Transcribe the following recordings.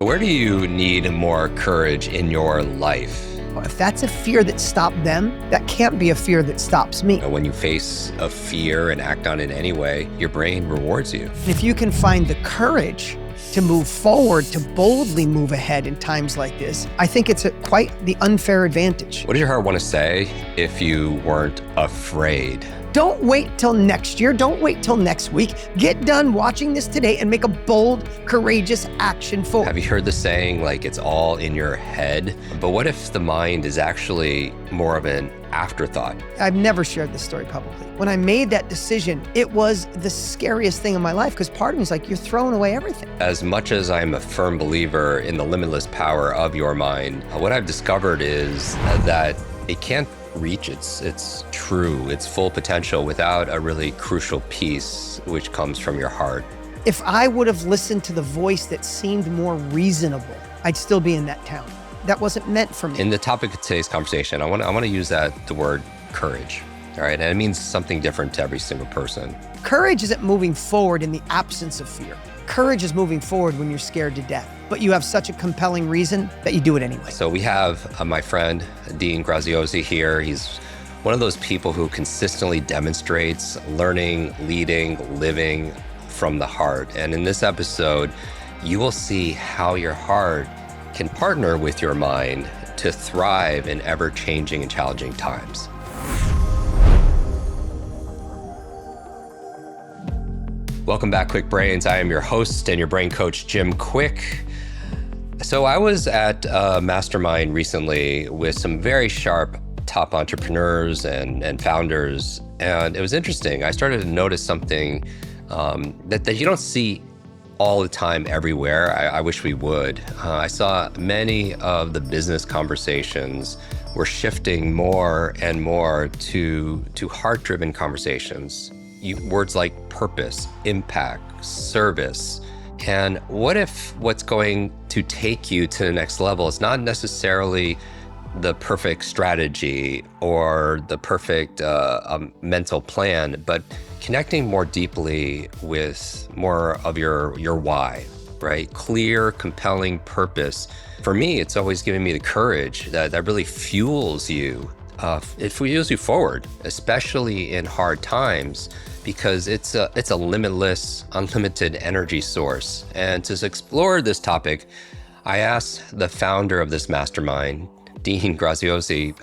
Where do you need more courage in your life? If that's a fear that stopped them, that can't be a fear that stops me. When you face a fear and act on it anyway, your brain rewards you. And if you can find the courage to move forward, to boldly move ahead in times like this, I think it's quite the unfair advantage. What does your heart want to say if you weren't afraid? Don't wait till next year. Don't wait till next week. Get done watching this today and make a bold, courageous action forward. Have you heard the saying, like, it's all in your head? But what if the mind is actually more of an afterthought? I've never shared this story publicly. When I made that decision, it was the scariest thing in my life because part of me is like, you're throwing away everything. As much as I'm a firm believer in the limitless power of your mind, what I've discovered is that it can't reach its full potential without a really crucial piece, which comes from your heart. If I would have listened to the voice that seemed more reasonable, I'd still be in that town. That wasn't meant for me. In the topic of today's conversation, I want to use the word courage. All right, and it means something different to every single person. Courage isn't moving forward in the absence of fear. Courage is moving forward when you're scared to death, but you have such a compelling reason that you do it anyway. So we have my friend, Dean Graziosi here. He's one of those people who consistently demonstrates learning, leading, living from the heart. And in this episode, you will see how your heart can partner with your mind to thrive in ever-changing and challenging times. Welcome back, Kwik Brains. I am your host and your brain coach, Jim Kwik. So I was at a mastermind recently with some very sharp top entrepreneurs and founders, and it was interesting. I started to notice something that you don't see all the time everywhere. I wish we would. I saw many of the business conversations were shifting more and more to heart-driven conversations. Words like purpose, impact, service. And what if what's going to take you to the next level is not necessarily the perfect strategy or the perfect mental plan, but connecting more deeply with more of your why, right? Clear, compelling purpose. For me, it's always given me the courage that really fuels you. It fuels you forward, especially in hard times, because it's a limitless, unlimited energy source. And to explore this topic, I asked the founder of this mastermind, Dean Graziosi,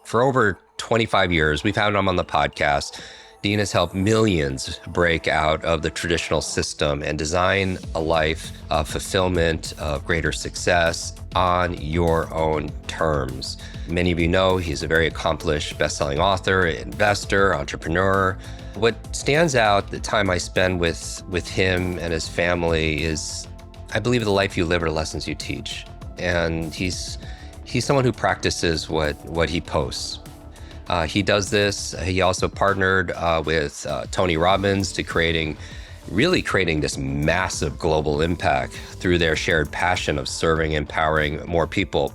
for over 25 years. We've had him on the podcast. Dean has helped millions break out of the traditional system and design a life of fulfillment, of greater success on your own terms. Many of you know he's a very accomplished best-selling author, investor, entrepreneur. What stands out the time I spend with him and his family is, I believe the life you live are the lessons you teach. And he's someone who practices what he posts. He does this. He also partnered with Tony Robbins to creating this massive global impact through their shared passion of serving, empowering more people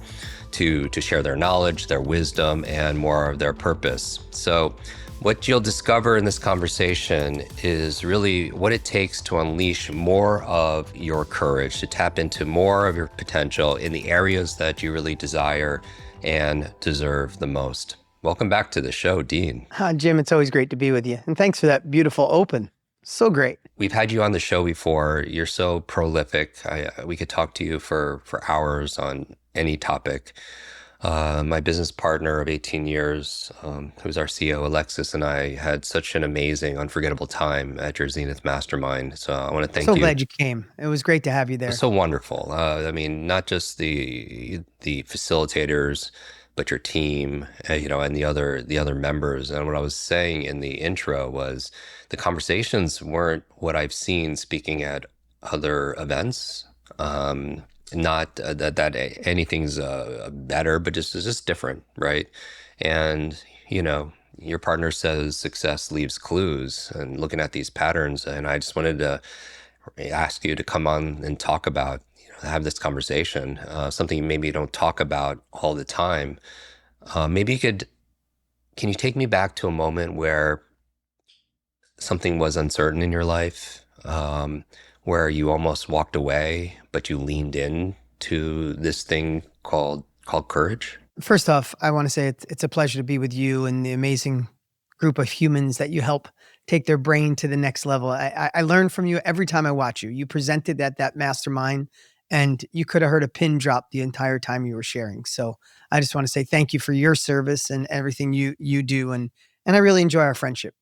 to share their knowledge, their wisdom, and more of their purpose. So what you'll discover in this conversation is really what it takes to unleash more of your courage, to tap into more of your potential in the areas that you really desire and deserve the most. Welcome back to the show, Dean. Jim, it's always great to be with you. And thanks for that beautiful open. So great. We've had you on the show before. You're so prolific. We could talk to you for hours on any topic. My business partner of 18 years, who's our CEO, Alexis, and I had such an amazing, unforgettable time at your Zenith Mastermind. So I want to thank you. So glad you came. It was great to have you there. It was so wonderful. I mean, not just the facilitators, but your team, and the other members. And what I was saying in the intro was the conversations weren't what I've seen speaking at other events. Not that anything's better, but it's just different, right? And your partner says success leaves clues, and looking at these patterns, and I just wanted to ask you to come on and talk about, have this conversation, something maybe you don't talk about all the time. Maybe can you take me back to a moment where something was uncertain in your life, where you almost walked away, but you leaned in to this thing called courage? First off, I want to say it's a pleasure to be with you and the amazing group of humans that you help take their brain to the next level. I learn from you every time I watch you. You presented at that mastermind, and you could have heard a pin drop the entire time you were sharing. So I just want to say thank you for your service and everything you do, and I really enjoy our friendship.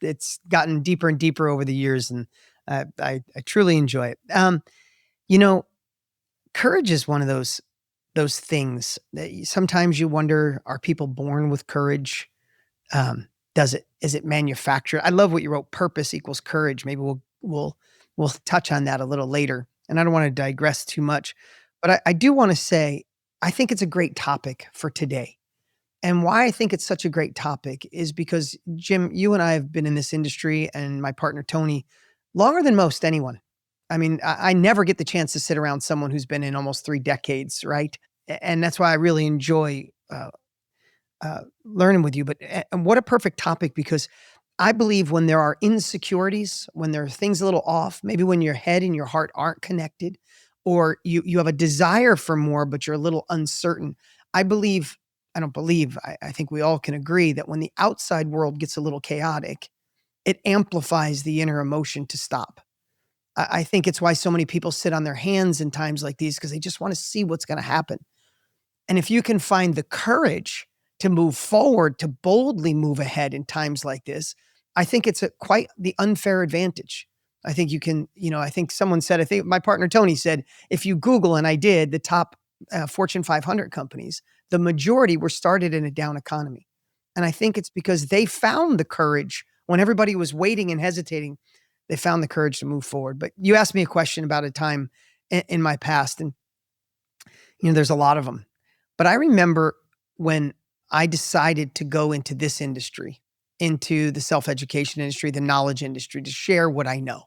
It's gotten deeper and deeper over the years, and I truly enjoy it. You know, courage is one of those things that sometimes you wonder, are people born with courage? Is it manufactured? I love what you wrote, purpose equals courage. Maybe we'll touch on that a little later. And I don't want to digress too much, but I do want to say, I think it's a great topic for today. And why I think it's such a great topic is because, Jim, you and I have been in this industry, and my partner, Tony, longer than most anyone. I mean, I never get the chance to sit around someone who's been in almost 3 decades, right? And that's why I really enjoy learning with you. But and what a perfect topic, because I believe when there are insecurities, when there are things a little off, maybe when your head and your heart aren't connected, or you have a desire for more, but you're a little uncertain. I believe, I don't believe, I think we all can agree that when the outside world gets a little chaotic, it amplifies the inner emotion to stop. I think it's why so many people sit on their hands in times like these, because they just want to see what's going to happen. And if you can find the courage to move forward, to boldly move ahead in times like this, I think it's quite the unfair advantage. I think you can, I think someone said, I think my partner Tony said, if you Google, and I did, the top Fortune 500 companies, the majority were started in a down economy. And I think it's because they found the courage when everybody was waiting and hesitating. They found the courage to move forward. But you asked me a question about a time in my past, and there's a lot of them. But I remember when I decided to go into this industry, into the self-education industry, the knowledge industry, to share what I know.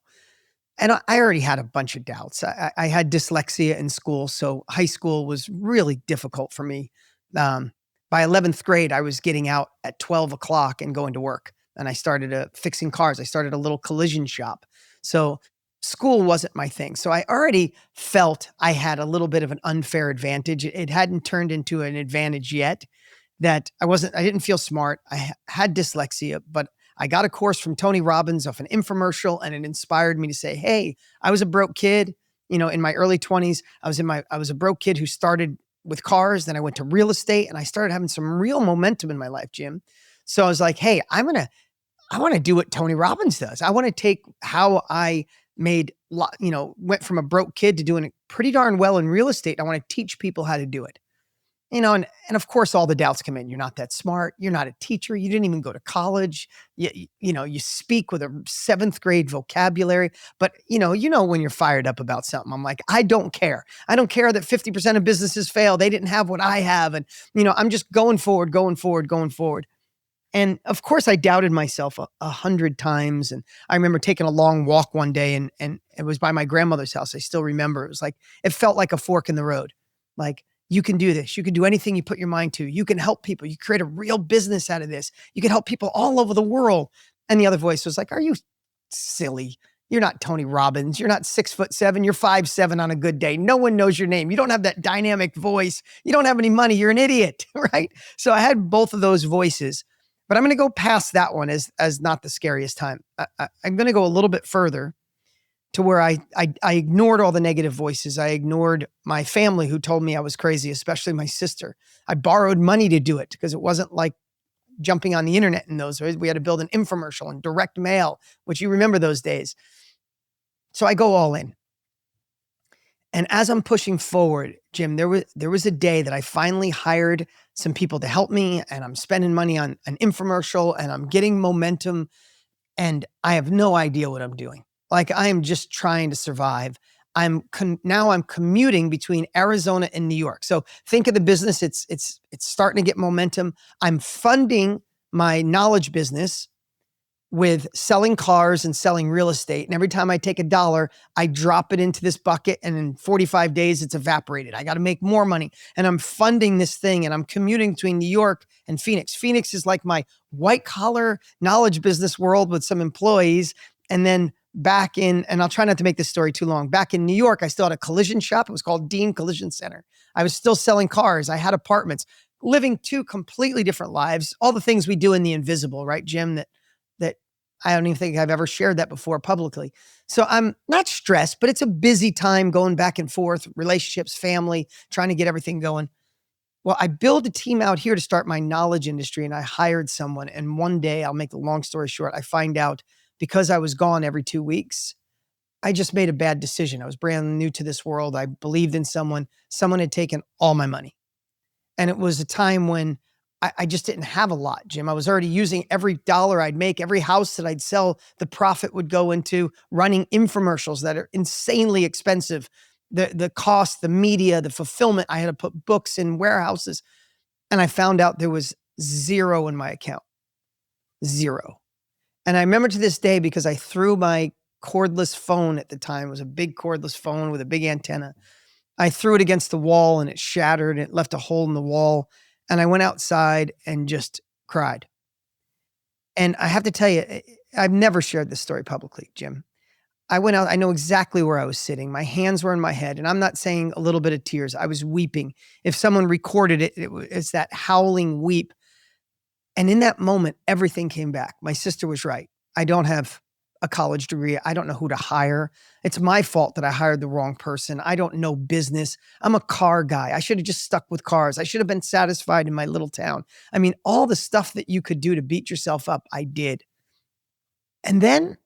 And I already had a bunch of doubts. I had dyslexia in school, so high school was really difficult for me. By 11th grade, I was getting out at 12 o'clock and going to work. And I started fixing cars. I started a little collision shop. So school wasn't my thing. So I already felt I had a little bit of an unfair advantage. It hadn't turned into an advantage yet. That I didn't feel smart. I had dyslexia, but I got a course from Tony Robbins of an infomercial, and it inspired me to say, hey, I was a broke kid, in my early 20s. I was a broke kid who started with cars. Then I went to real estate, and I started having some real momentum in my life, Jim. So I was like, hey, I want to do what Tony Robbins does. I want to take how I went from a broke kid to doing it pretty darn well in real estate. I want to teach people how to do it. And of course, all the doubts come in. You're not that smart. You're not a teacher. You didn't even go to college. You speak with a 7th grade vocabulary. But, when you're fired up about something, I'm like, I don't care. I don't care that 50% of businesses fail. They didn't have what I have. And, I'm just going forward. And of course, I doubted myself 100 times. And I remember taking a long walk one day, and it was by my grandmother's house. I still remember. It felt like a fork in the road. Like, you can do this. You can do anything you put your mind to. You can help people. You create a real business out of this. You can help people all over the world. And the other voice was like, are you silly? You're not Tony Robbins. You're not 6'7". You're 5'7" on a good day. No one knows your name. You don't have that dynamic voice. You don't have any money. You're an idiot, right? So I had both of those voices, but I'm going to go past that one as not the scariest time. I'm going to go a little bit further to where I ignored all the negative voices. I ignored my family who told me I was crazy, especially my sister. I borrowed money to do it because it wasn't like jumping on the internet in those days. We had to build an infomercial and direct mail, which you remember those days. So I go all in. And as I'm pushing forward, Jim, there was a day that I finally hired some people to help me, and I'm spending money on an infomercial, and I'm getting momentum, and I have no idea what I'm doing. Like, I am just trying to survive. Now I'm commuting between Arizona and New York. So think of the business. It's starting to get momentum. I'm funding my knowledge business with selling cars and selling real estate. And every time I take $1, I drop it into this bucket, and in 45 days, it's evaporated. I got to make more money. And I'm funding this thing, and I'm commuting between New York and Phoenix. Phoenix is like my white collar knowledge business world with some employees. And then back in, and I'll try not to make this story too long. Back in New York, I still had a collision shop. It was called Dean Collision Center. I was still selling cars. I had apartments, living two completely different lives. All the things we do in the invisible, right, Jim? That I don't even think I've ever shared that before publicly. So I'm not stressed, but it's a busy time going back and forth, relationships, family, trying to get everything going. Well, I built a team out here to start my knowledge industry, and I hired someone. And one day, I'll make the long story short, I find out because I was gone every 2 weeks, I just made a bad decision. I was brand new to this world. I believed in someone. Someone had taken all my money. And it was a time when I just didn't have a lot, Jim. I was already using every dollar I'd make, every house that I'd sell, the profit would go into running infomercials that are insanely expensive. The cost, the media, the fulfillment. I had to put books in warehouses. And I found out there was zero in my account. Zero. And I remember to this day because I threw my cordless phone at the time. It was a big cordless phone with a big antenna. I threw it against the wall and it shattered and it left a hole in the wall. And I went outside and just cried. And I have to tell you, I've never shared this story publicly, Jim. I went out, I know exactly where I was sitting. My hands were in my head, and I'm not saying a little bit of tears. I was weeping. If someone recorded it, it's that howling weep. And in that moment, everything came back. My sister was right. I don't have a college degree. I don't know who to hire. It's my fault that I hired the wrong person. I don't know business. I'm a car guy. I should have just stuck with cars. I should have been satisfied in my little town. I mean, all the stuff that you could do to beat yourself up, I did. And then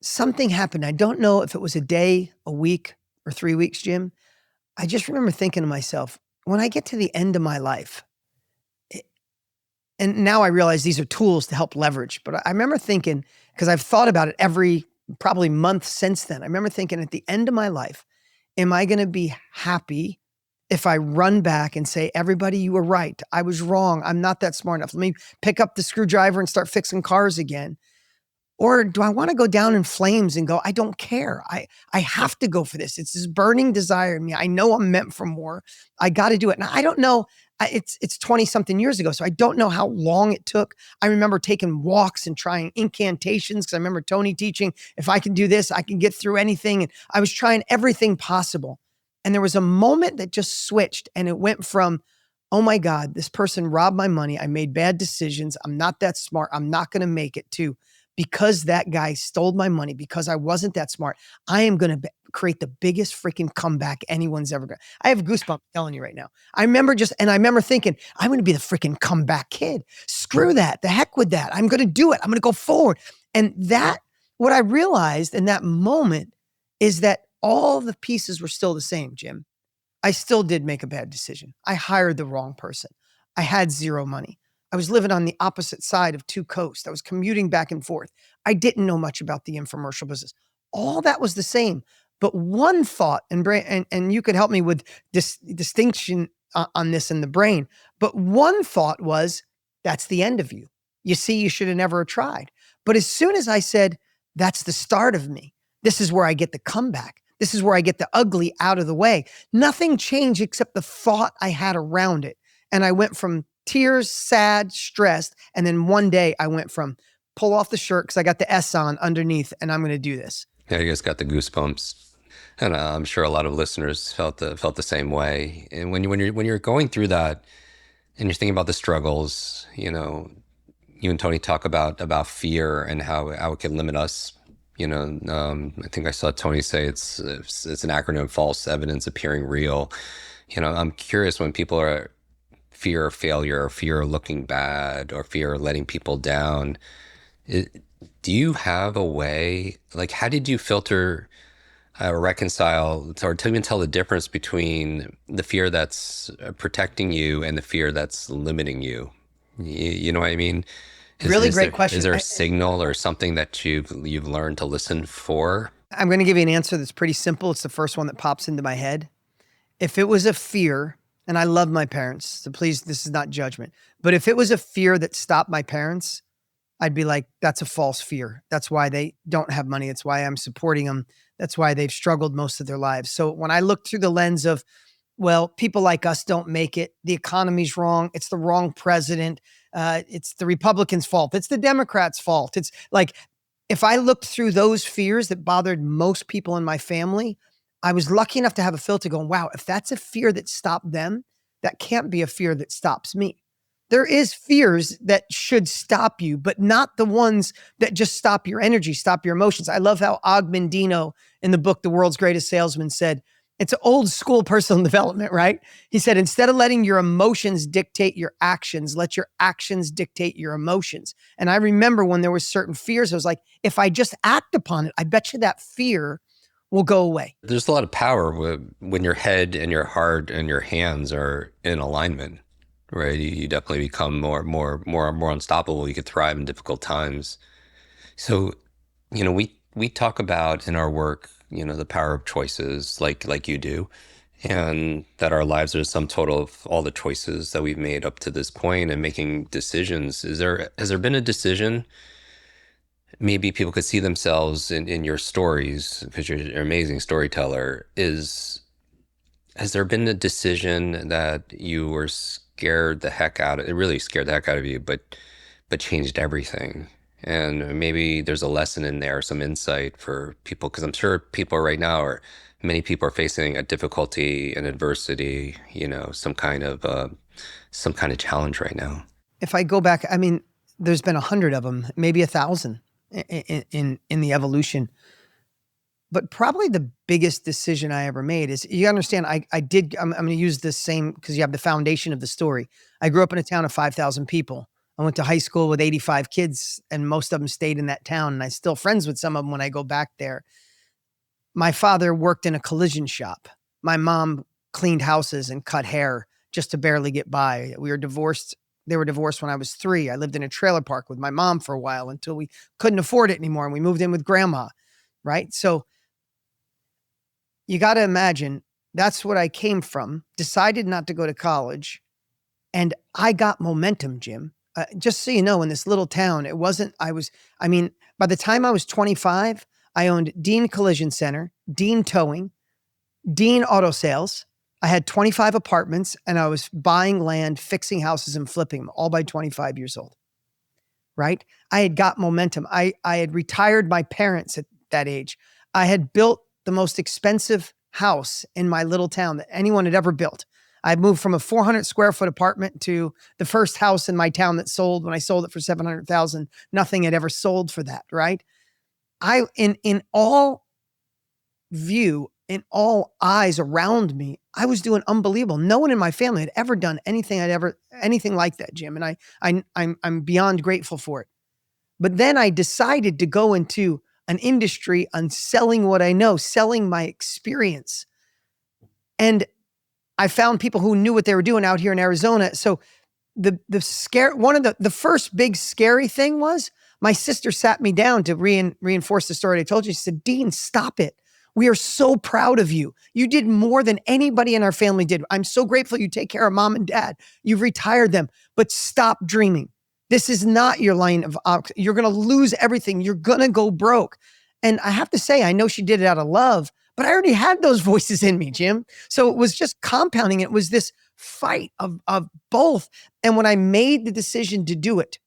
something happened. I don't know if it was a day, a week, or 3 weeks, Jim. I just remember thinking to myself, when I get to the end of my life, and now I realize these are tools to help leverage, but I remember thinking, because I've thought about it every probably month since then. I remember thinking at the end of my life, am I going to be happy if I run back and say, everybody, you were right. I was wrong. I'm not that smart enough. Let me pick up the screwdriver and start fixing cars again. Or do I want to go down in flames and go, I don't care. I have to go for this. It's this burning desire in me. I know I'm meant for more. I got to do it. Now, I don't know. It's 20 something years ago. So I don't know how long it took. I remember taking walks and trying incantations because I remember Tony teaching, if I can do this, I can get through anything. And I was trying everything possible. And there was a moment that just switched, and it went from, oh my God, this person robbed my money. I made bad decisions. I'm not that smart. I'm not going to make it, to, because that guy stole my money, because I wasn't that smart, I am going to create the biggest freaking comeback anyone's ever got. I have goosebumps telling you right now. I remember thinking, I'm going to be the freaking comeback kid. Screw that. The heck with that. I'm going to do it. I'm going to go forward. And what I realized in that moment is that all the pieces were still the same, Jim. I still did make a bad decision. I hired the wrong person. I had zero money. I was living on the opposite side of two coasts. I was commuting back and forth. I didn't know much about the infomercial business. All that was the same. But one thought, and you could help me with this distinction on this in the brain, but one thought was, that's the end of you. You see, you should have never tried. But as soon as I said, that's the start of me, this is where I get the comeback, this is where I get the ugly out of the way, nothing changed except the thought I had around it. And I went from tears, sad, stressed. And then one day I went from pull off the shirt because I got the S on underneath and I'm going to do this. Yeah, you guys got the goosebumps. And I'm sure a lot of listeners felt the same way. And when you're going through that and you're thinking about the struggles, you and Tony talk about fear and how it can limit us. I think I saw Tony say it's an acronym: false evidence appearing real. I'm curious, when people are fear of failure, or fear of looking bad, or fear of letting people down, do you have a way, like, how did you filter, reconcile, or even tell the difference between the fear that's protecting you and the fear that's limiting you? You know what I mean? Really great question. Is there a signal or something that you've learned to listen for? I'm going to give you an answer that's pretty simple. It's the first one that pops into my head. If it was a fear, and I love my parents, so please, this is not judgment, but if it was a fear that stopped my parents, I'd be like, that's a false fear. That's why they don't have money. That's why I'm supporting them. That's why they've struggled most of their lives. So when I look through the lens of, well, people like us don't make it, the economy's wrong, it's the wrong president, it's the Republicans' fault, it's the Democrats' fault, it's like, if I looked through those fears that bothered most people in my family, I was lucky enough to have a filter going, wow, if that's a fear that stopped them, that can't be a fear that stops me. There is fears that should stop you, but not the ones that just stop your energy, stop your emotions. I love how Og Mandino in the book, The World's Greatest Salesman, said, it's old school personal development, right? He said, instead of letting your emotions dictate your actions, let your actions dictate your emotions. And I remember when there were certain fears, I was like, if I just act upon it, I bet you that fear will go away. There's a lot of power when your head and your heart and your hands are in alignment, right? You definitely become more unstoppable. You could thrive in difficult times. So, we talk about in our work, the power of choices, like you do, and that our lives are the sum total of all the choices that we've made up to this point and making decisions. Has there been a decision? Maybe people could see themselves in your stories because you're an amazing storyteller. Has there been a decision that you were scared the heck out of? It really scared the heck out of you, but changed everything. And maybe there's a lesson in there, some insight for people, because I'm sure many people are facing a difficulty and adversity, some kind of challenge right now. If I go back, I mean, there's been 100 of them, maybe 1,000 in the evolution. But probably the biggest decision I ever made is, you understand, I'm going to use this same because you have the foundation of the story. I grew up in a town of 5,000 people. I went to high school with 85 kids, and most of them stayed in that town. And I'm still friends with some of them when I go back there. My father worked in a collision shop. My mom cleaned houses and cut hair just to barely get by. We were divorced. They were divorced when I was 3. I lived in a trailer park with my mom for a while until we couldn't afford it anymore. And we moved in with grandma, right? So you got to imagine that's what I came from, decided not to go to college. And I got momentum, Jim. Just so you know, in this little town, by the time I was 25, I owned Dean Collision Center, Dean Towing, Dean Auto Sales. I had 25 apartments, and I was buying land, fixing houses, and flipping them all by 25 years old, right? I had got momentum. I had retired my parents at that age. I had built the most expensive house in my little town that anyone had ever built. I moved from a 400 square foot apartment to the first house in my town that sold when I sold it for 700,000. Nothing had ever sold for that, right? In all view, in all eyes around me, I was doing unbelievable. No one in my family had ever done anything like that, Jim. And I'm beyond grateful for it. But then I decided to go into an industry on selling what I know, selling my experience. And I found people who knew what they were doing out here in Arizona. So the first big scary thing was my sister sat me down to reinforce the story I told you. She said, Dean, stop it. We are so proud of you. You did more than anybody in our family did. I'm so grateful you take care of mom and dad. You've retired them, but stop dreaming. This is not your line of options. You're going to lose everything. You're going to go broke. And I have to say, I know she did it out of love, but I already had those voices in me, Jim. So it was just compounding. It was this fight of both. And when I made the decision to do it,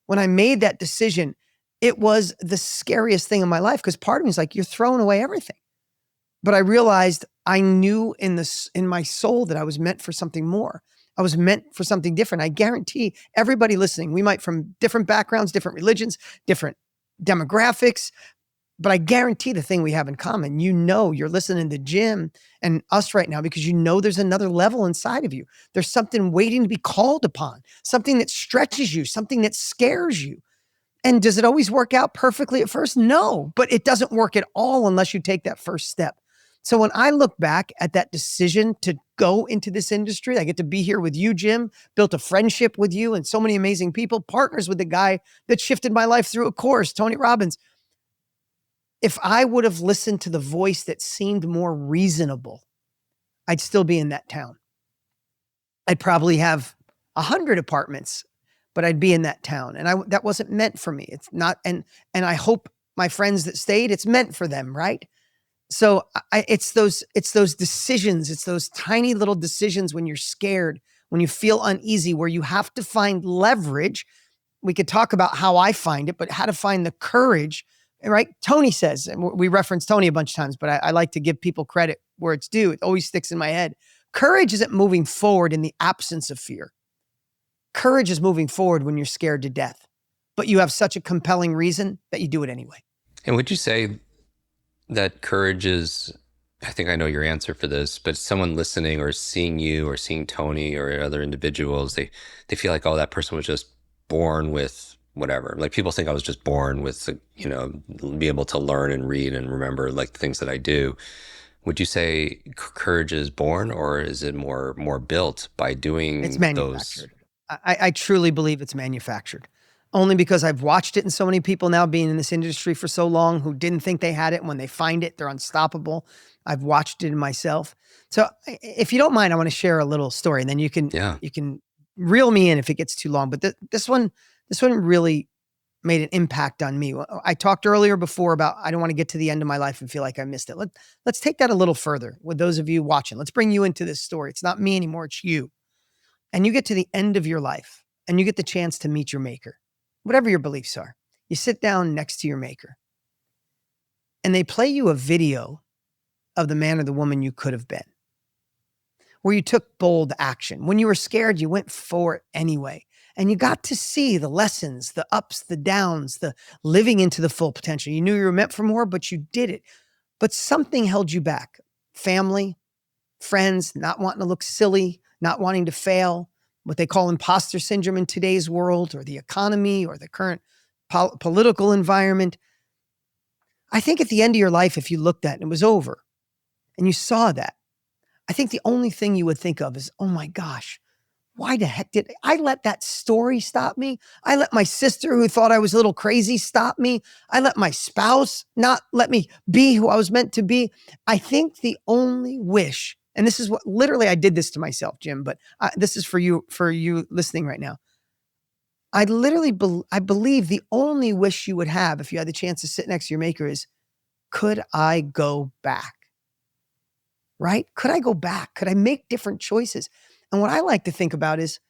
when I made that decision, it was the scariest thing in my life, because part of me is like, you're throwing away everything. But I realized I knew in my soul that I was meant for something more. I was meant for something different. I guarantee everybody listening, we might from different backgrounds, different religions, different demographics, but I guarantee the thing we have in common, you're listening to Jim and us right now because there's another level inside of you. There's something waiting to be called upon, something that stretches you, something that scares you. And does it always work out perfectly at first? No, but it doesn't work at all unless you take that first step. So when I look back at that decision to go into this industry, I get to be here with you, Jim, built a friendship with you and so many amazing people, partners with the guy that shifted my life through a course, Tony Robbins. If I would have listened to the voice that seemed more reasonable, I'd still be in that town. I'd probably have 100 apartments, but I'd be in that town. And that wasn't meant for me. It's not. And I hope my friends that stayed, it's meant for them. Right. So it's those decisions. It's those tiny little decisions when you're scared, when you feel uneasy, where you have to find leverage, we could talk about how I find it, but how to find the courage, right? Tony says, and we reference Tony a bunch of times, but I like to give people credit where it's due. It always sticks in my head. Courage isn't moving forward in the absence of fear. Courage is moving forward when you're scared to death, but you have such a compelling reason that you do it anyway. And would you say that courage is, I think I know your answer for this, but someone listening or seeing you or seeing Tony or other individuals, they feel like, oh, that person was just born with whatever. Like people think I was just born with, be able to learn and read and remember like the things that I do. Would you say courage is born, or is it more built by It's doing those? manufactured. I truly believe it's manufactured. Only because I've watched it in so many people now being in this industry for so long who didn't think they had it. And when they find it, they're unstoppable. I've watched it in myself. So if you don't mind, I want to share a little story, and then you can Yeah. reel me in if it gets too long. But this one really made an impact on me. I talked earlier before about I don't want to get to the end of my life and feel like I missed it. Let's take that a little further with those of you watching. Let's bring you into this story. It's not me anymore, it's you. And you get to the end of your life and you get the chance to meet your maker, whatever your beliefs are. You sit down next to your maker and they play you a video of the man or the woman you could have been, where you took bold action. When you were scared, you went for it anyway. And you got to see the lessons, the ups, the downs, the living into the full potential. You knew you were meant for more, but you did it. But something held you back. Family, friends, not wanting to look silly, not wanting to fail, what they call imposter syndrome in today's world, or the economy, or the current political environment. I think at the end of your life, if you looked at it and it was over and you saw that, I think the only thing you would think of is, oh my gosh, why the heck did I let that story stop me? I let my sister, who thought I was a little crazy, stop me. I let my spouse not let me be who I was meant to be. I think the only wish, and this is what literally I did this to myself, Jim, but this is for you listening right now. I believe the only wish you would have if you had the chance to sit next to your maker is, could I go back? Right? Could I go back? Could I make different choices? And what I like to think about is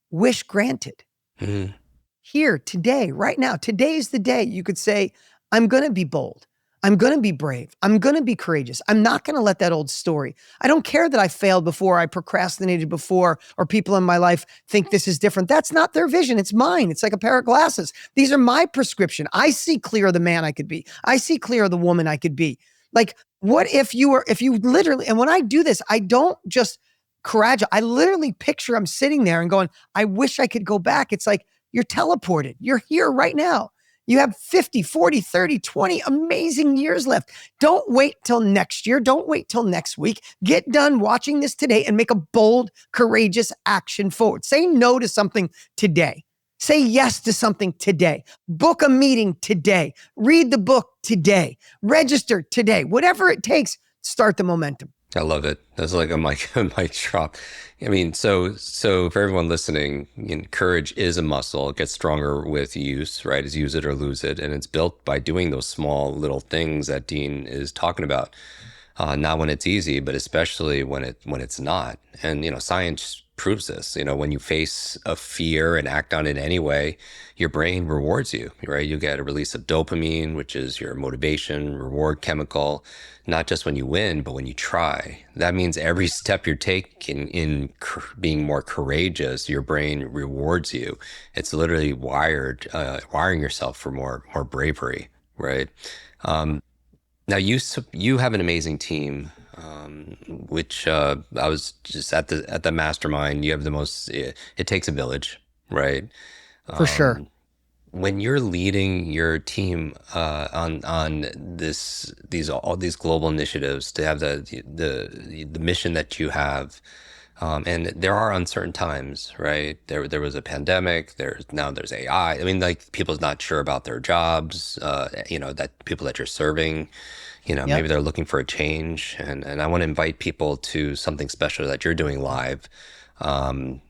wish granted. Mhm. Here, today, right now, today's the day you could say, I'm going to be bold. I'm going to be brave. I'm going to be courageous. I'm not going to let that old story. I don't care that I failed before, I procrastinated before, or people in my life think this is different. That's not their vision. It's mine. It's like a pair of glasses. These are my prescription. I see clear the man I could be. I see clear the woman I could be. Like, what if you literally, and when I do this, I don't just courage. I literally picture I'm sitting there and going, I wish I could go back. It's like you're teleported. You're here right now. You have 50, 40, 30, 20 amazing years left. Don't wait till next year. Don't wait till next week. Get done watching this today and make a bold, courageous action forward. Say no to something today. Say yes to something today. Book a meeting today. Read the book today. Register today. Whatever it takes, start the momentum. I love it. That's like a mic drop. I mean, so for everyone listening, courage is a muscle. It gets stronger with use, right? It's use it or lose it, and it's built by doing those small little things that Dean is talking about. Not when it's easy, but especially when it's not. And science proves this. When you face a fear and act on it anyway, your brain rewards you, right? You get a release of dopamine, which is your motivation reward chemical, not just when you win, but when you try. That means every step you're taking in being more courageous, your brain rewards you. It's literally wiring yourself for more bravery, right? Now you have an amazing team, which I was just at the mastermind. You have the most. It takes a village, right? For sure. When you're leading your team on all these global initiatives to have the mission that you have, and there are uncertain times, right? There was a pandemic. There's AI. I mean, like people's not sure about their jobs. That people that you're serving, maybe Yep. they're looking for a change. And I want to invite people to something special that you're doing live, in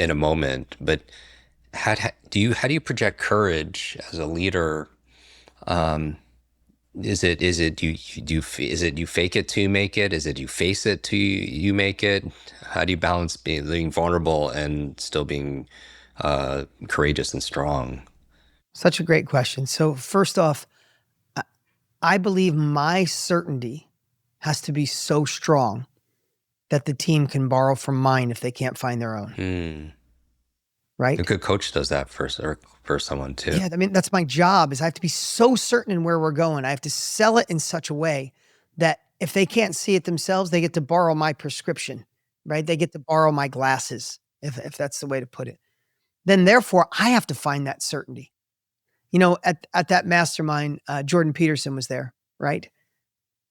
a moment. But how do you project courage as a leader? Is it you fake it till you make it? Is it you face it till you make it? How do you balance being vulnerable and still being courageous and strong? Such a great question. So first off, I believe my certainty has to be so strong that the team can borrow from mine if they can't find their own. A Right? good coach does that for someone too. Yeah, I mean, that's my job is I have to be so certain in where we're going. I have to sell it in such a way that if they can't see it themselves, they get to borrow my prescription, right? They get to borrow my glasses, if that's the way to put it. Then therefore, I have to find that certainty. At that mastermind, Jordan Peterson was there, right?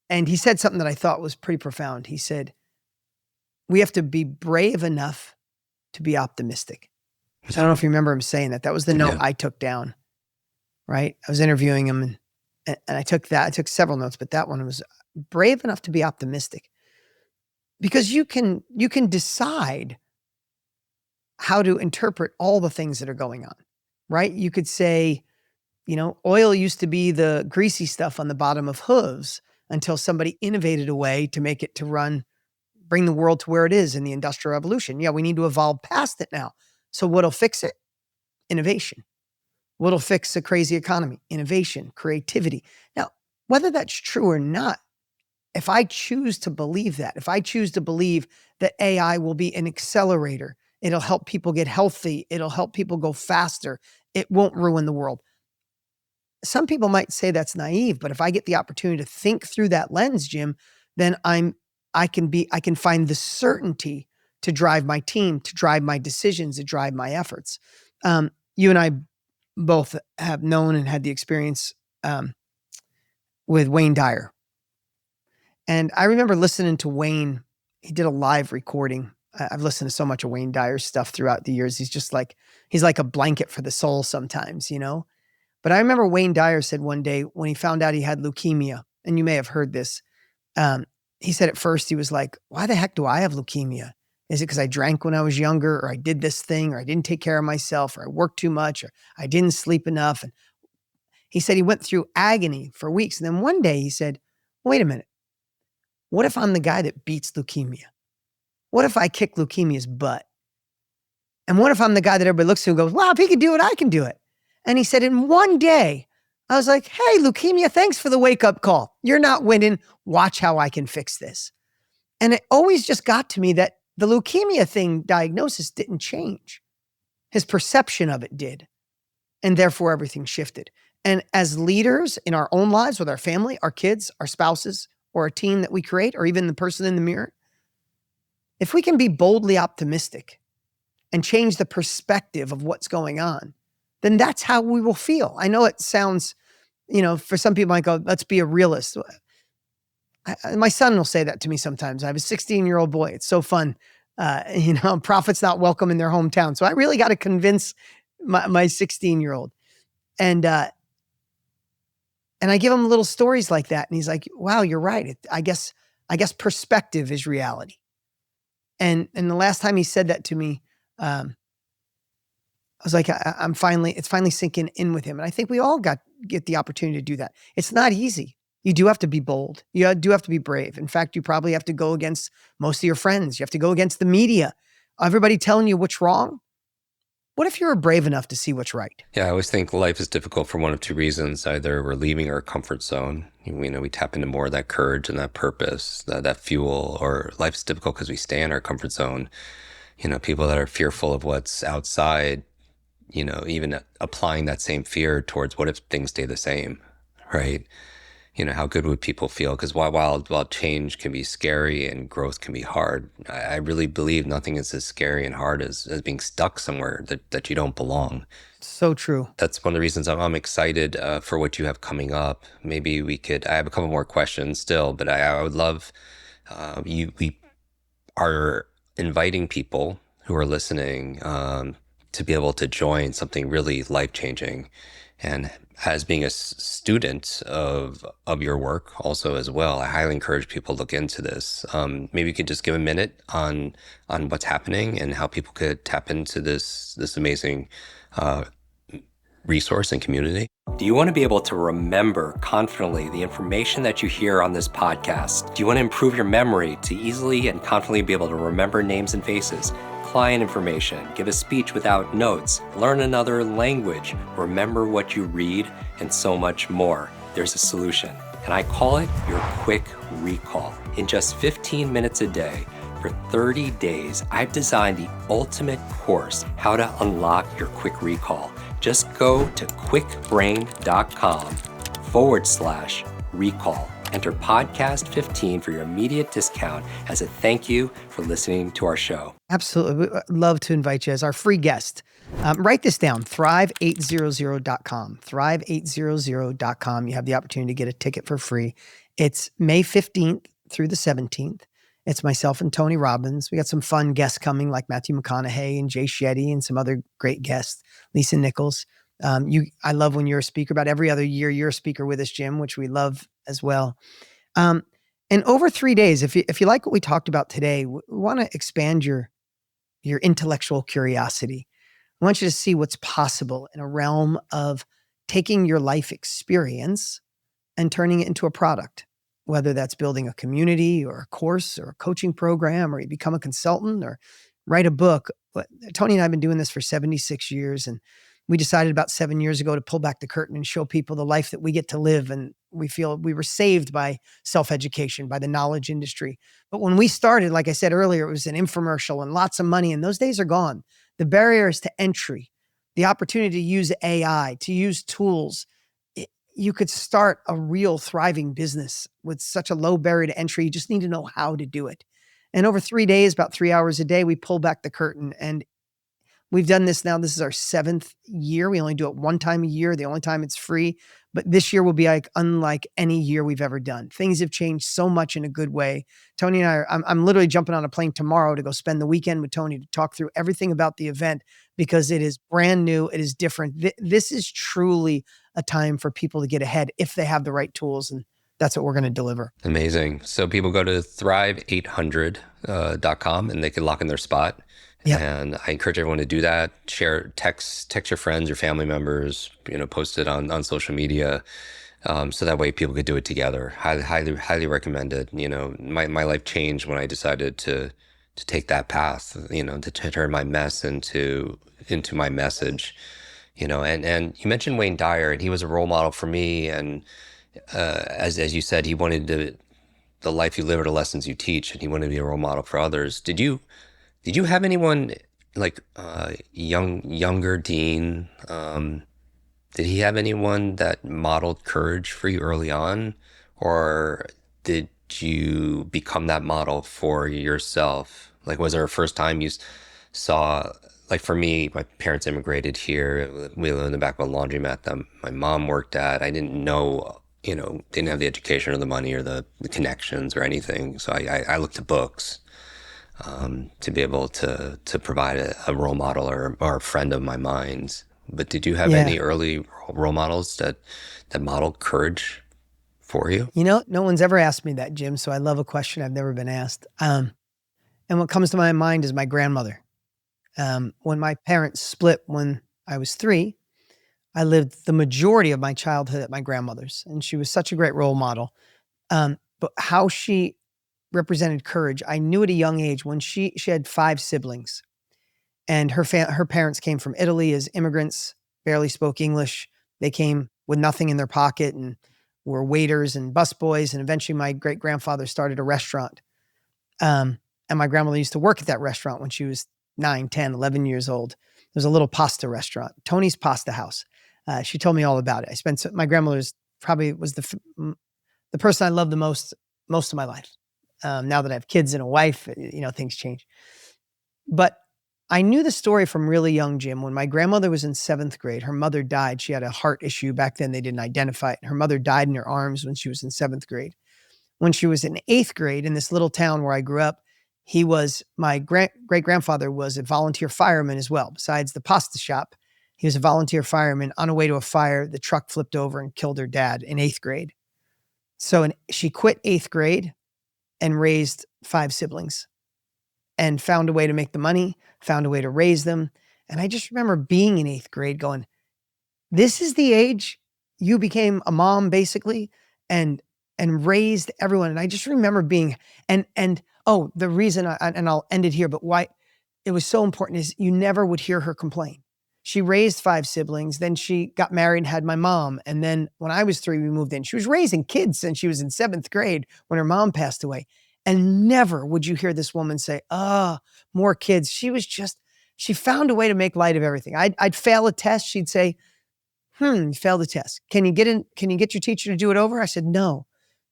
And he said something that I thought was pretty profound. He said, we have to be brave enough to be optimistic. So I don't know if you remember him saying that. That was the note I took down, right? I was interviewing him and I took that. I took several notes, but that one was brave enough to be optimistic. Because you can decide how to interpret all the things that are going on, right? You could say, oil used to be the greasy stuff on the bottom of hooves until somebody innovated a way to make it to bring the world to where it is in the Industrial Revolution. Yeah, we need to evolve past it now. So what'll fix it? Innovation. What'll fix a crazy economy? Innovation, creativity. Now, whether that's true or not, if I choose to believe that, if I choose to believe that AI will be an accelerator, it'll help people get healthy, it'll help people go faster, it won't ruin the world. Some people might say that's naive, but if I get the opportunity to think through that lens, Jim, then I can find the certainty to drive my team, to drive my decisions, to drive my efforts. You and I both have known and had the experience with Wayne Dyer. And I remember listening to Wayne. He did a live recording. I've listened to so much of Wayne Dyer's stuff throughout the years. He's like a blanket for the soul sometimes, But I remember Wayne Dyer said one day when he found out he had leukemia, and you may have heard this, he said at first he was like, why the heck do I have leukemia? Is it because I drank when I was younger, or I did this thing, or I didn't take care of myself, or I worked too much, or I didn't sleep enough? And he said he went through agony for weeks. And then one day he said, wait a minute. What if I'm the guy that beats leukemia? What if I kick leukemia's butt? And what if I'm the guy that everybody looks to and goes, wow, if he can do it, I can do it. And he said, in one day, I was like, hey, leukemia, thanks for the wake-up call. You're not winning. Watch how I can fix this. And it always just got to me that the leukemia thing diagnosis didn't change. His perception of it did. And therefore, everything shifted. And as leaders in our own lives, with our family, our kids, our spouses, or a team that we create, or even the person in the mirror, if we can be boldly optimistic and change the perspective of what's going on, then that's how we will feel. I know it sounds, for some people, I go, let's be a realist. My son will say that to me sometimes. I have a 16-year-old boy. It's so fun. Prophet's not welcome in their hometown. So I really got to convince my 16-year-old. And I give him little stories like that. And he's like, wow, you're right. I guess perspective is reality. And the last time he said that to me, I was like, it's finally sinking in with him. And I think we all get the opportunity to do that. It's not easy. You do have to be bold. You do have to be brave. In fact, you probably have to go against most of your friends. You have to go against the media. Everybody telling you what's wrong. What if you're brave enough to see what's right? Yeah, I always think life is difficult for one of two reasons. Either we're leaving our comfort zone, we tap into more of that courage and that purpose, that fuel, or life's difficult because we stay in our comfort zone. People that are fearful of what's outside, even applying that same fear towards what if things stay the same, right? How good would people feel? Because while change can be scary and growth can be hard, I really believe nothing is as scary and hard as being stuck somewhere that you don't belong. So true. That's one of the reasons I'm excited for what you have coming up. Maybe I have a couple more questions still, but I would love, we are inviting people who are listening to be able to join something really life-changing. And as being a student of your work also as well, I highly encourage people to look into this. Maybe you could just give a minute on what's happening and how people could tap into this amazing resource and community. Do you want to be able to remember confidently the information that you hear on this podcast? Do you want to improve your memory to easily and confidently be able to remember names and faces, client information, give a speech without notes, learn another language, remember what you read, and so much more? There's a solution, and I call it your Kwik Recall. In just 15 minutes a day, for 30 days, I've designed the ultimate course, how to unlock your Kwik Recall. Just go to kwikbrain.com/recall. Enter podcast 15 for your immediate discount as a thank you for listening to our show. Absolutely. We'd love to invite you as our free guest. Write this down, thrive800.com. Thrive800.com. You have the opportunity to get a ticket for free. It's May 15th through the 17th. It's myself and Tony Robbins. We got some fun guests coming like Matthew McConaughey and Jay Shetty and some other great guests, Lisa Nichols. I love when you're a speaker. About every other year, you're a speaker with us, Jim, which we love as well. And over 3 days, if you like what we talked about today, we want to expand your intellectual curiosity. I want you to see what's possible in a realm of taking your life experience and turning it into a product, whether that's building a community or a course or a coaching program, or you become a consultant or write a book. But Tony and I have been doing this for 76 years, and we decided about 7 years ago to pull back the curtain and show people the life that we get to live. And we feel we were saved by self-education, by the knowledge industry. But when we started, like I said earlier, it was an infomercial and lots of money, and those days are gone. The barriers to entry, the opportunity to use AI, to use tools, you could start a real thriving business with such a low barrier to entry. You just need to know how to do it. And over 3 days, about 3 hours a day, we pull back the curtain. And we've done this now. This is our 7th year. We only do it one time a year, the only time it's free. But this year will be like unlike any year we've ever done. Things have changed so much in a good way. Tony and I I'm literally jumping on a plane tomorrow to go spend the weekend with Tony to talk through everything about the event, because it is brand new. It is different. This is truly a time for people to get ahead if they have the right tools. And that's what we're going to deliver. Amazing. So people go to thrive800.com and they can lock in their spot. Yep. And I encourage everyone to do that. Share, text your friends, your family members, post it on social media. So that way people could do it together. Highly recommended. My life changed when I decided to take that path, to turn my mess into my message, and you mentioned Wayne Dyer, and he was a role model for me. And as you said, he wanted the life you live are the lessons you teach, and he wanted to be a role model for others. Did you have anyone like younger Dean? Did he have anyone that modeled courage for you early on, or did you become that model for yourself? Like, was there a first time you saw? Like for me, my parents immigrated here. We lived in the back of a laundromat that my mom worked at. I didn't know, didn't have the education or the money or the connections or anything. So I looked to books to be able to provide a role model or a friend of my mind. But did you have any early role models that modeled courage for you? No one's ever asked me that, Jim. So I love a question I've never been asked. And what comes to my mind is my grandmother. When my parents split when I was 3, I lived the majority of my childhood at my grandmother's, and she was such a great role model. But how she represented courage, I knew at a young age. When she had 5 siblings, and her parents came from Italy as immigrants, barely spoke English. They came with nothing in their pocket and were waiters and busboys. And eventually my great grandfather started a restaurant. And my grandmother used to work at that restaurant when she was 9, 10, 11 years old. There's a little pasta restaurant, Tony's Pasta House. She told me all about it. My grandmother's probably was the person I loved the most of my life. Now that I have kids and a wife, things change. But I knew the story from really young, Jim. When my grandmother was in 7th grade, her mother died. She had a heart issue. Back then, they didn't identify it. Her mother died in her arms when she was in 7th grade. When she was in 8th grade in this little town where I grew up, my great-grandfather was a volunteer fireman as well. Besides the pasta shop, he was a volunteer fireman. On a way to a fire, the truck flipped over and killed her dad in 8th grade. So she quit 8th grade and raised 5 siblings and found a way to make the money, found a way to raise them. And I just remember being in 8th grade going, this is the age you became a mom basically and raised everyone. And I just remember being, oh, the reason and I'll end it here, but why it was so important is you never would hear her complain. She raised 5 siblings. Then she got married and had my mom. And then when I was 3, we moved in. She was raising kids since she was in 7th grade when her mom passed away. And never would you hear this woman say, more kids. She found a way to make light of everything. I'd fail a test. She'd say, you failed the test. Can you get your teacher to do it over? I said, no.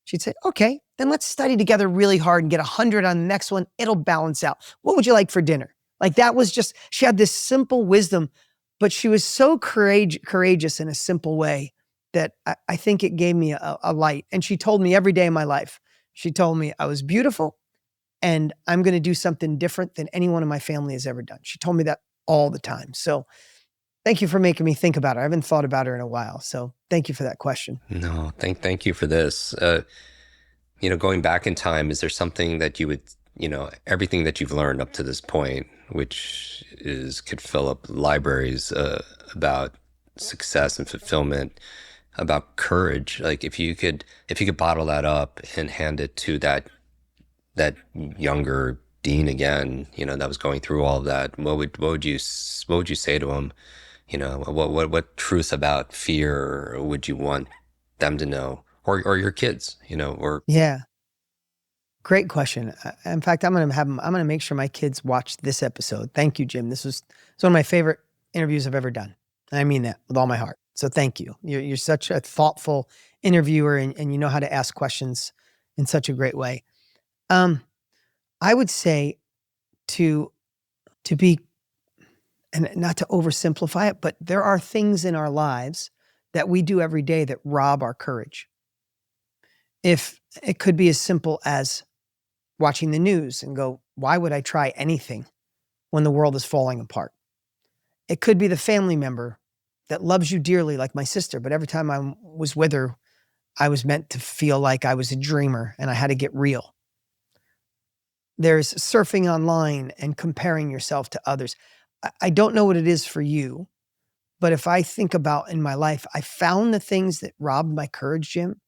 She'd say, okay, then let's study together really hard and get 100 on the next one. It'll balance out. What would you like for dinner? Like that was just, she had this simple wisdom, but she was so courageous in a simple way that I think it gave me a light. And she told me every day of my life, she told me I was beautiful and I'm going to do something different than anyone in my family has ever done. She told me that all the time. So thank you for making me think about her. I haven't thought about her in a while. So thank you for that question. No, thank you for this. Going back in time, is there something that you would, everything that you've learned up to this point, which could fill up libraries about success and fulfillment, about courage. Like if you could bottle that up and hand it to that younger Dean again, that was going through all of that, what would you say to him? What truth about fear would you want them to know, or your kids, or Yeah. Great question. In fact, I'm going to make sure my kids watch this episode. Thank you, Jim. It's one of my favorite interviews I've ever done. I mean that with all my heart. So thank you. You're such a thoughtful interviewer and you know how to ask questions in such a great way. I would say to be, and not to oversimplify it, but there are things in our lives that we do every day that rob our courage. If it could be as simple as watching the news and go, why would I try anything when the world is falling apart? It could be the family member that loves you dearly, like my sister, but every time I was with her, I was meant to feel like I was a dreamer and I had to get real. There's surfing online and comparing yourself to others. I don't know what it is for you, but if I think about in my life, I found the things that robbed my courage, Jim,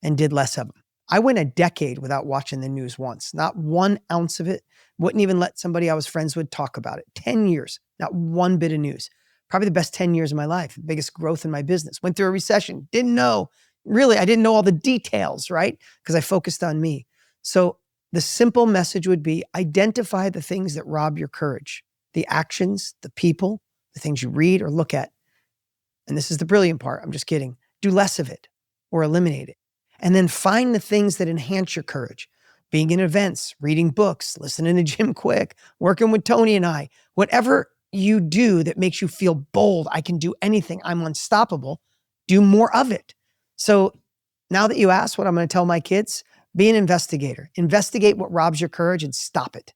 and did less of them. I went a decade without watching the news once, not 1 ounce of it. Wouldn't even let somebody I was friends with talk about it. 10 years, not one bit of news. Probably the best 10 years of my life, the biggest growth in my business. Went through a recession, I didn't know all the details, right? Because I focused on me. So the simple message would be identify the things that rob your courage, the actions, the people, the things you read or look at. And this is the brilliant part. I'm just kidding. Do less of it or eliminate it. And then find the things that enhance your courage. Being in events, reading books, listening to Jim Kwik, working with Tony and I, whatever you do that makes you feel bold, I can do anything, I'm unstoppable, do more of it. So now that you asked what I'm going to tell my kids, be an investigator. Investigate what robs your courage and stop it.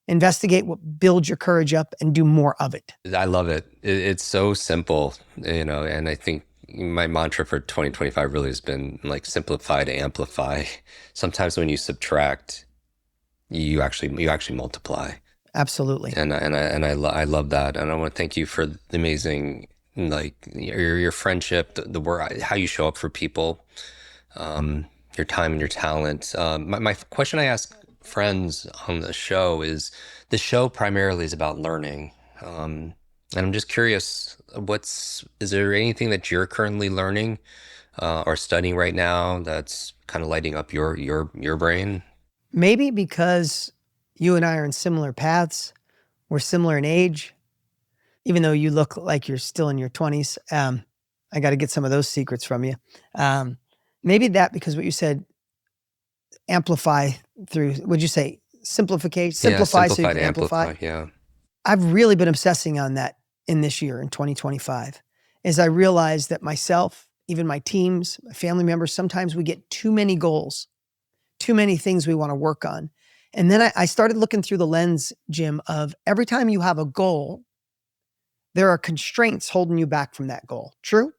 Investigate what builds your courage up and do more of it. I love it. It's so simple, and I think my mantra for 2025 really has been like simplify to amplify. Sometimes when you subtract, you actually multiply. Absolutely. And I love that. And I want to thank you for the amazing, like your friendship, the work, how you show up for people, your time and your talent. My question I ask friends on the show is, the show primarily is about learning. And I'm just curious, is there anything that you're currently learning or studying right now that's kind of lighting up your brain? Maybe because you and I are in similar paths, we're similar in age, even though you look like you're still in your 20s. I got to get some of those secrets from you. Maybe that, because what you said, amplify through, would you say simplification? Simplify so you can amplify. Yeah. I've really been obsessing on that in this year, in 2025, as I realized that myself, even my teams, my family members, sometimes we get too many goals, too many things we want to work on. And then I started looking through the lens, Jim, of every time you have a goal, there are constraints holding you back from that goal. True?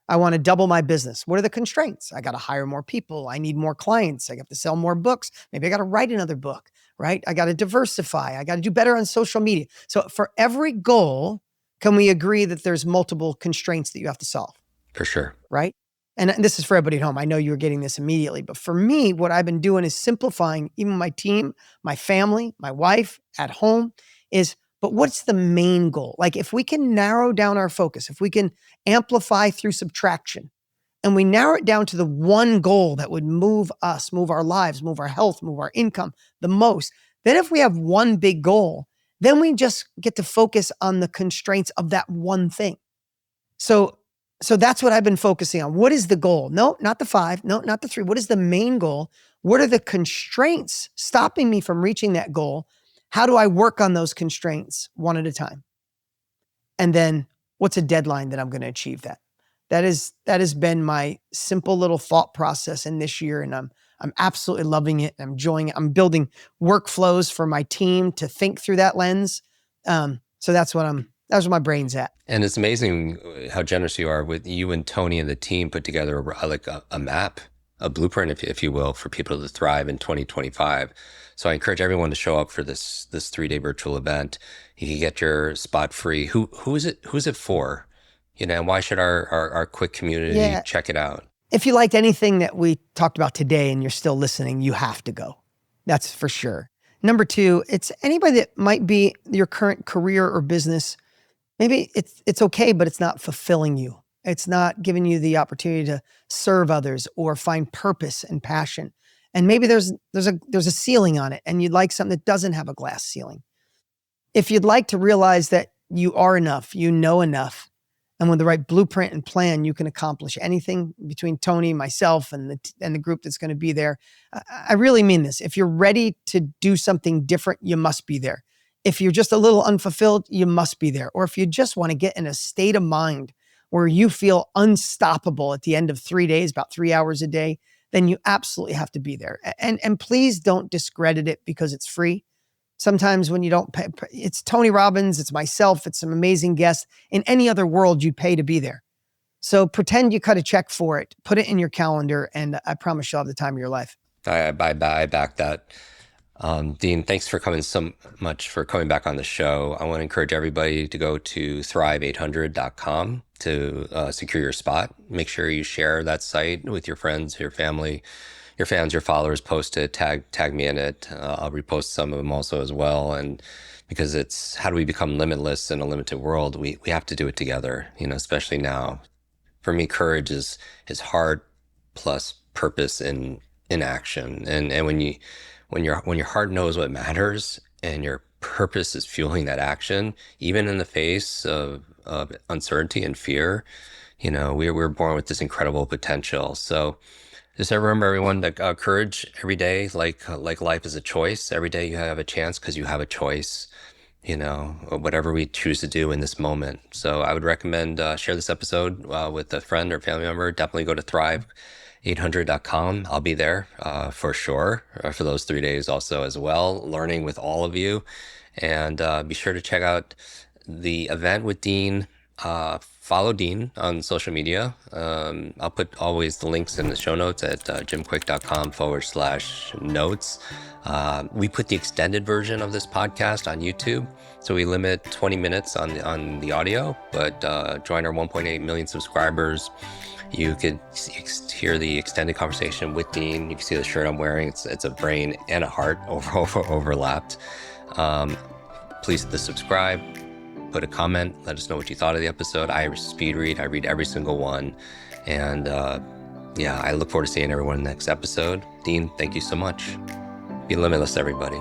I want to double my business. What are the constraints? I got to hire more people. I need more clients. I have to sell more books. Maybe I got to write another book, right? I got to diversify. I got to do better on social media. So for every goal, can we agree that there's multiple constraints that you have to solve? For sure. Right? And this is for everybody at home. I know you're getting this immediately, but for me, what I've been doing is simplifying even my team, my family, my wife at home is, but what's the main goal? Like if we can narrow down our focus, if we can amplify through subtraction, and we narrow it down to the one goal that would move us, move our lives, move our health, move our income the most, then if we have one big goal, then we just get to focus on the constraints of that one thing. So that's what I've been focusing on. What is the goal? No, not the 5. No, not the 3. What is the main goal? What are the constraints stopping me from reaching that goal? How do I work on those constraints one at a time? And then what's a deadline that I'm going to achieve that? That has been my simple little thought process in this year, and I'm absolutely loving it. I'm enjoying it. I'm building workflows for my team to think through that lens. So that's where my brain's at. And it's amazing how generous you are with you and Tony and the team put together like a map, a blueprint, if you will, for people to thrive in 2025. So I encourage everyone to show up for this 3-day virtual event. You can get your spot free. Who is it? Who's it for? And why should our Kwik community check it out? If you liked anything that we talked about today and you're still listening, you have to go. That's for sure. Number 2, it's anybody that might be your current career or business. Maybe it's okay, but it's not fulfilling you. It's not giving you the opportunity to serve others or find purpose and passion. And maybe there's a ceiling on it, and you'd like something that doesn't have a glass ceiling. If you'd like to realize that you are enough, you know enough, and with the right blueprint and plan, you can accomplish anything between Tony, myself, and the group that's going to be there. I really mean this. If you're ready to do something different, you must be there. If you're just a little unfulfilled, you must be there. Or if you just want to get in a state of mind where you feel unstoppable at the end of 3 days, about 3 hours a day, then you absolutely have to be there. And please don't discredit it because it's free. Sometimes when you don't pay, it's Tony Robbins, it's myself, it's some amazing guests. In any other world, you'd pay to be there. So pretend you cut a check for it, put it in your calendar, and I promise you'll have the time of your life. I back that. Dean, thanks for coming back on the show. I want to encourage everybody to go to thrive800.com to secure your spot. Make sure you share that site with your friends, your family, your fans, your followers. Post it, tag me in it. I'll repost some of them also as well. And because it's how do we become limitless in a limited world? We have to do it together, especially now. For me, courage is heart plus purpose in action. And when your heart knows what matters and your purpose is fueling that action, even in the face of uncertainty and fear, we're born with this incredible potential. So just remember, everyone, that courage every day, like life is a choice. Every day you have a chance because you have a choice, whatever we choose to do in this moment. So I would recommend share this episode with a friend or family member. Definitely go to thrive800.com. I'll be there for sure for those 3 days also as well, learning with all of you. And be sure to check out the event with Dean. Follow Dean on social media. I'll put always the links in the show notes at jimkwik.com/notes. We put the extended version of this podcast on YouTube, so we limit 20 minutes on the audio, but join our 1.8 million subscribers. You could hear the extended conversation with Dean. You can see the shirt I'm wearing. It's a brain and a heart overlapped. Please hit the subscribe. Put a comment, let us know what you thought of the episode. I speed read, I read every single one. And I look forward to seeing everyone in the next episode. Dean, thank you so much. Be limitless, everybody.